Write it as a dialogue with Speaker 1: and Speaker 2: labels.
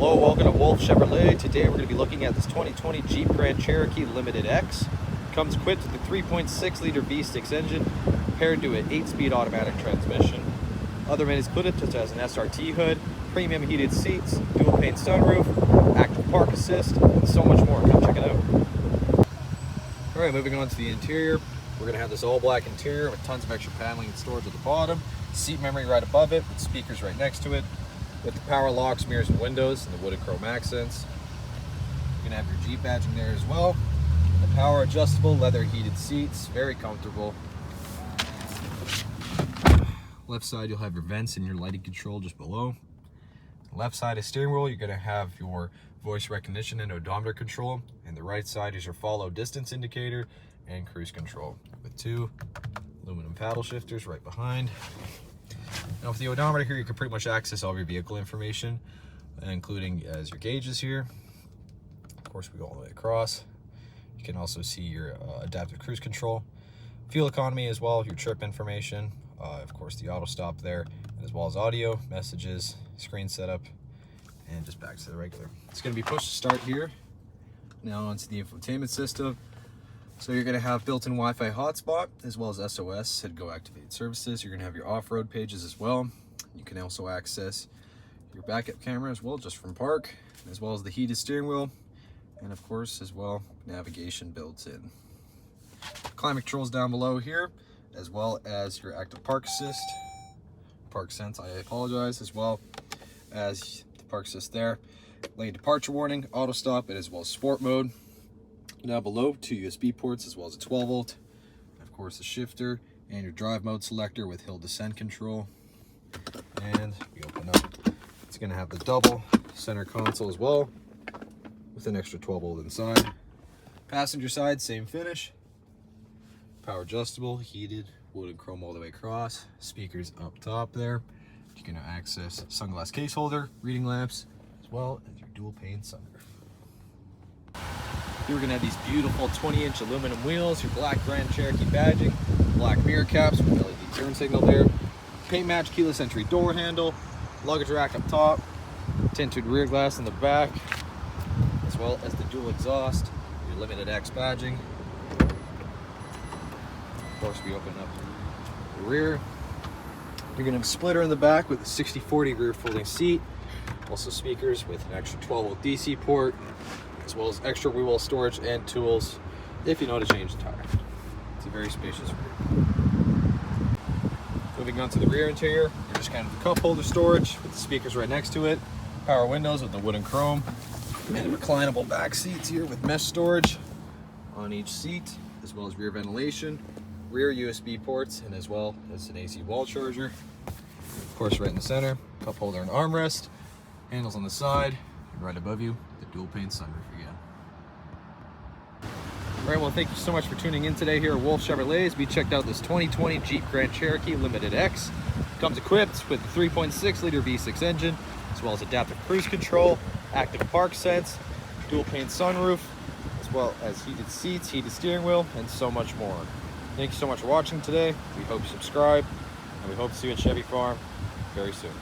Speaker 1: Hello, welcome to Wolfe Chevrolet. Today we're going to be looking at this 2020 Jeep Grand Cherokee Limited X. Comes equipped with a 3.6 liter V6 engine paired to an 8-speed automatic transmission. Other amenities included such as an SRT hood, premium heated seats, dual pane sunroof, active park assist, and so much more. Come check it out. Alright, moving on to the interior. We're going to have this all black interior with tons of extra paneling and storage at the bottom, seat memory right above it with speakers right next to it, with the power locks, mirrors, and windows, and the wood and chrome accents. You're going to have your Jeep badging there as well. The power adjustable, leather heated seats, very comfortable. Left side, you'll have your vents and your lighting control just below. Left side is steering wheel. You're going to have your voice recognition and odometer control. And the right side is your follow distance indicator and cruise control with 2 aluminum paddle shifters right behind. Now with the odometer here, you can pretty much access all of your vehicle information, including as your gauges here. Of course, we go all the way across. You can also see your adaptive cruise control, fuel economy as well, your trip information, of course the auto stop there, as well as audio, messages, screen setup, and just back to the regular. It's going to be push to start here. Now onto the infotainment system. So you're going to have built-in Wi-Fi hotspot, as well as SOS, and go activated services. You're going to have your off-road pages as well. You can also access your backup camera as well, just from park, as well as the heated steering wheel, and of course, as well, navigation built in. Climate controls down below here, as well as your active park assist, park sense, I apologize, as well as the park assist there. Lane departure warning, auto stop, and as well as sport mode. Down below, 2 USB ports as well as a 12 volt, of course a shifter, and your drive mode selector with hill descent control. And we open up, it's going to have the double center console as well with an extra 12 volt inside. Passenger side, same finish, power adjustable, heated, wood and chrome all the way across, speakers up top there. You can access sunglass case holder, reading lamps, as well as your dual pane sunroof. You're going to have these beautiful 20-inch aluminum wheels, your black Grand Cherokee badging, black mirror caps with LED turn signal there, paint match keyless entry door handle, luggage rack up top, tinted rear glass in the back, as well as the dual exhaust, your Limited X badging. Of course, we open up the rear. You're going to have a splitter in the back with a 60/40 rear folding seat, also speakers with an extra 12 volt DC port, as well as extra wheel storage and tools if you know to change the tire. It's a very spacious rear. Moving on to the rear interior, you're just kind of the cup holder storage with the speakers right next to it, power windows with the wood and chrome, and reclinable back seats here with mesh storage on each seat, as well as rear ventilation, rear USB ports, and as well as an AC wall charger. Of course, right in the center, cup holder and armrest, handles on the side, and right above you, the dual pane sunroof again. All right, well, thank you so much for tuning in today here at Wolfe Chevrolet. We checked out this 2020 Jeep Grand Cherokee Limited X. Comes equipped with a 3.6 liter V6 engine, as well as adaptive cruise control, active park sense, dual pane sunroof, as well as heated seats, heated steering wheel, and so much more. Thank you so much for watching today. We hope you subscribe, and we hope to see you at Chevy Farm very soon.